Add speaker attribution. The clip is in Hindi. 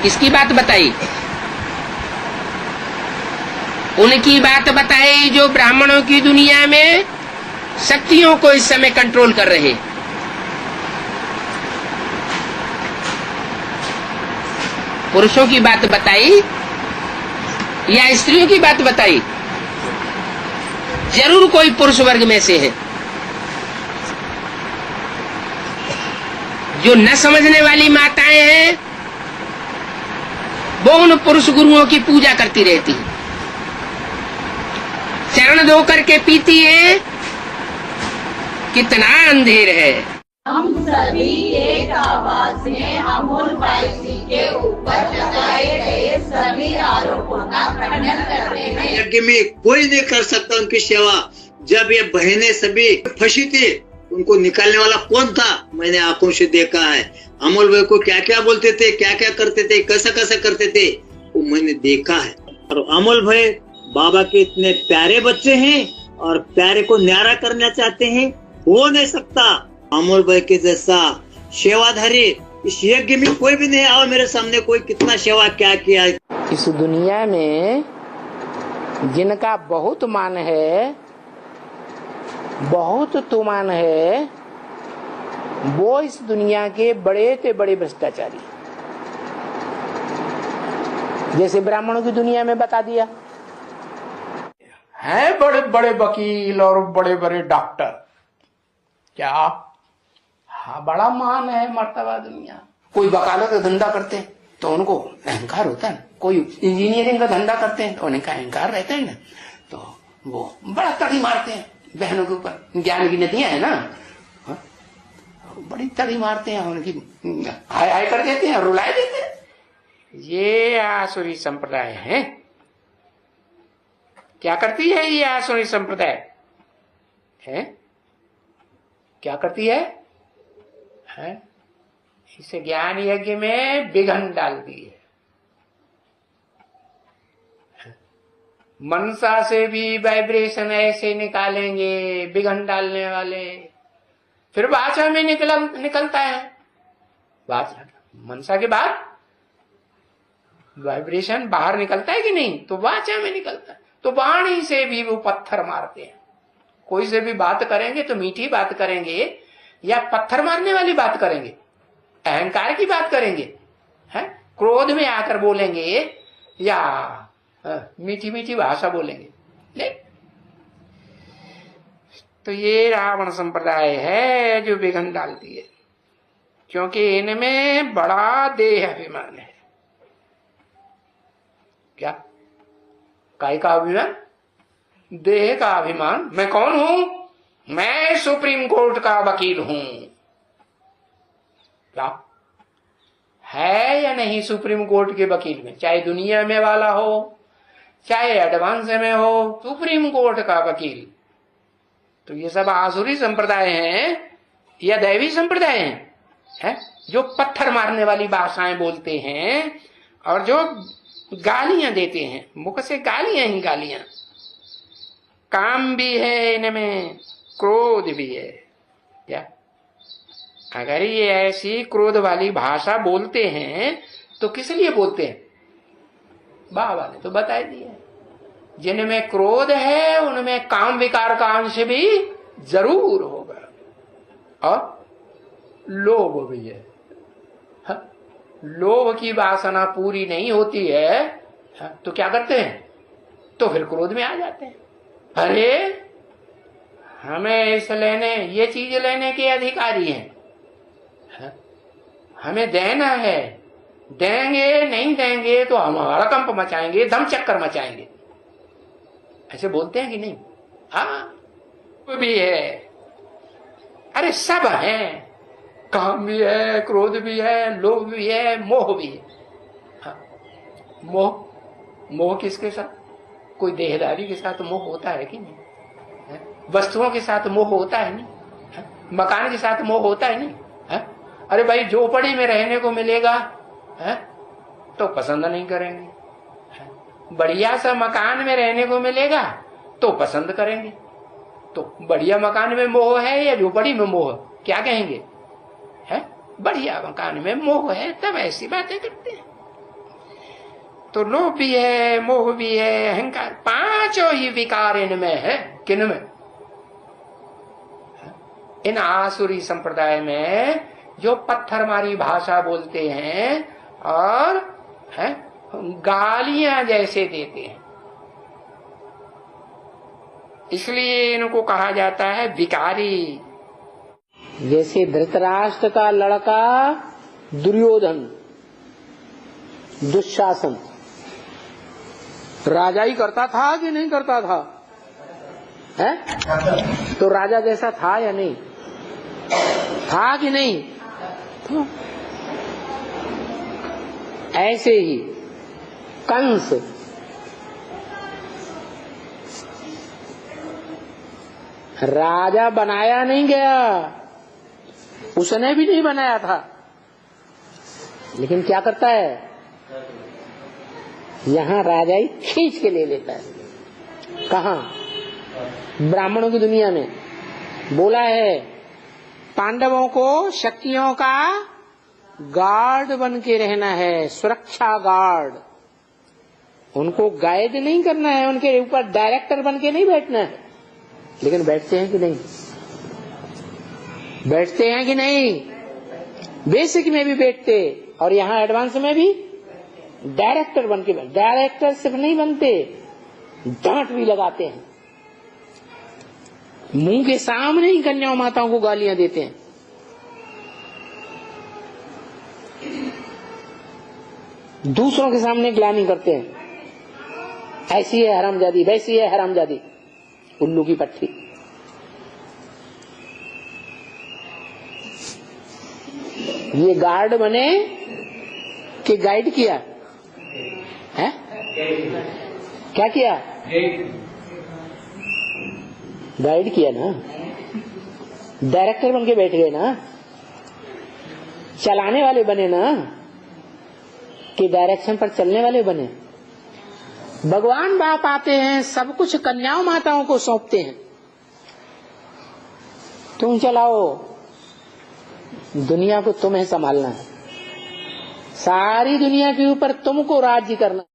Speaker 1: किसकी बात बताई? उनकी बात बताई जो ब्राह्मणों की दुनिया में शक्तियों को इस समय कंट्रोल कर रहे। पुरुषों की बात बताई या स्त्रियों की बात बताई? जरूर कोई पुरुष वर्ग में से है। जो न समझने वाली माताएं हैं वो उन पुरुष गुरुओं की पूजा करती रहती है, चरण धो करके पीती है। कितना अंधेर है।
Speaker 2: हम सभी एक आवाज में अमोल भाई जी के ऊपर लगाए गए सभी आरोपों का खंडन करते हैं।
Speaker 3: यज्ञ में कोई नहीं कर सकता उनकी सेवा। जब ये बहनें सभी फंसी थी, उनको निकालने वाला कौन था? मैंने आंखों से देखा है। अमोल भाई को क्या क्या बोलते थे, क्या क्या करते थे, कैसा कैसा करते थे, वो मैंने देखा है। और अमोल भाई बाबा के इतने प्यारे बच्चे हैं और प्यारे को न्यारा करना चाहते हैं, हो नहीं सकता। अमोल भाई के जैसा सेवाधारी इस यज्ञ में कोई भी नहीं। आओ मेरे सामने, कोई कितना सेवा क्या किया।
Speaker 1: इस दुनिया में जिनका बहुत मान है, बहुत तुमान है, वो इस दुनिया के बड़े से बड़े भ्रष्टाचारी। जैसे ब्राह्मणों की दुनिया में बता दिया है, बड़े बड़े वकील और बड़े बड़े डॉक्टर। क्या? हाँ, बड़ा मान है, मर्तबा दुनिया। कोई वकालत का धंधा करते हैं तो उनको अहंकार होता है, कोई इंजीनियरिंग का धंधा करते हैं तो उनका अहंकार रहता है ना, तो वो बड़ा तड़ी मारते हैं बहनों के ऊपर। ज्ञान की नदियां है ना, बड़ी तड़ी मारते हैं, उनकी हाय हाय कर देते हैं, रुलाए देते हैं। ये आसुरी संप्रदाय है। क्या करती है ये आसुरी संप्रदाय? है क्या करती है? इसे ज्ञान यज्ञ में विघन डाल दी है। मनसा से भी वाइब्रेशन ऐसे निकालेंगे विघन डालने वाले, फिर वाचा में निकलता है। वाचा मनसा के बाद वाइब्रेशन बाहर निकलता है कि नहीं? तो वाचा में निकलता है। तो वाणी से भी वो पत्थर मारते हैं। कोई से भी बात करेंगे तो मीठी बात करेंगे या पत्थर मारने वाली बात करेंगे, अहंकार की बात करेंगे, है क्रोध में आकर बोलेंगे या मीठी मीठी भाषा बोलेंगे। नहीं, तो ये रावण संप्रदाय है जो विघन डालती है, क्योंकि इनमें बड़ा देह अभिमान है। क्या? काय का अभिमान? देह का अभिमान। मैं कौन हूं? मैं सुप्रीम कोर्ट का वकील हूं। क्या है या नहीं सुप्रीम कोर्ट के वकील में? चाहे दुनिया में वाला हो चाहे एडवांस में हो, सुप्रीम कोर्ट का वकील। तो ये सब आसुरी संप्रदाय हैं या दैवी संप्रदाय हैं, जो पत्थर मारने वाली भाषाएं बोलते हैं और जो गालियां देते हैं, मुख से गालियां ही गालियां। काम भी है इनमें, क्रोध भी है। क्या? अगर ये ऐसी क्रोध वाली भाषा बोलते हैं तो किस लिए बोलते हैं? बाबा ने तो बता दिया, जिनमें क्रोध है उनमें काम विकार का अंश भी जरूर होगा और लोभ भी है। लोभ की वासना पूरी नहीं होती है तो क्या करते हैं? तो फिर क्रोध में आ जाते हैं। अरे हमें ये चीज लेने के अधिकारी हैं, हमें देना है, देंगे नहीं देंगे तो हमारा कंप मचाएंगे, दम चक्कर मचाएंगे। ऐसे बोलते हैं कि नहीं? हाँ, वो भी है। अरे सब है, काम भी है, क्रोध भी है, लोभ भी है, मोह भी है। हाँ, मोह किसके साथ? कोई देहदारी के साथ मोह होता है कि नहीं? वस्तुओं के साथ मोह होता है नहीं? मकान के साथ मोह होता है नहीं? अरे भाई झोपड़ी में रहने को मिलेगा तो पसंद नहीं करेंगे, बढ़िया सा मकान में रहने को मिलेगा तो पसंद करेंगे। तो बढ़िया मकान में मोह है या झोपड़ी में मोह? क्या कहेंगे? बढ़िया मकान में मोह है, तब ऐसी बातें करते हैं। तो लोभ भी है, मोह भी है, अहंकार, पांचों ही विकार इनमें है। किन में? इन आसुरी संप्रदाय में जो पत्थर मारी भाषा बोलते हैं और है गालियां जैसे देते हैं, इसलिए इनको कहा जाता है विकारी। जैसे धृतराष्ट्र का लड़का दुर्योधन, दुशासन, राजा ही करता था कि नहीं करता था? है? तो राजा जैसा था या नहीं था कि नहीं? तो ऐसे ही कंस राजा बनाया नहीं गया, उसने भी नहीं बनाया था, लेकिन क्या करता है, यहां राजा ही खींच के ले लेता है। कहां? ब्राह्मणों की दुनिया में बोला है पांडवों को शक्तियों का गार्ड बन के रहना है, सुरक्षा गार्ड। उनको गाइड नहीं करना है, उनके ऊपर डायरेक्टर बन के नहीं बैठना है। लेकिन बैठते हैं कि नहीं? बैठते हैं कि नहीं? बेसिक में भी बैठते और यहाँ एडवांस में भी डायरेक्टर बन के बैठ। डायरेक्टर सिर्फ नहीं बनते, डांट भी लगाते हैं, मुंह के सामने ही कन्या माताओं को गालियां देते हैं। दूसरों के सामने ग्लानि करते हैं, ऐसी है हरामजादी, वैसी है हरामजादी, उल्लू की पट्टी। ये गार्ड बने कि गाइड किया है? क्या किया? गाइड किया ना, डायरेक्टर बन के बैठ गए ना, चलाने वाले बने ना, कि डायरेक्शन पर चलने वाले बने। भगवान बाप आते हैं, सब कुछ कन्याओं माताओं को सौंपते हैं, तुम चलाओ, दुनिया को तुम्हें संभालना है, सारी दुनिया के ऊपर तुमको राज्य करना।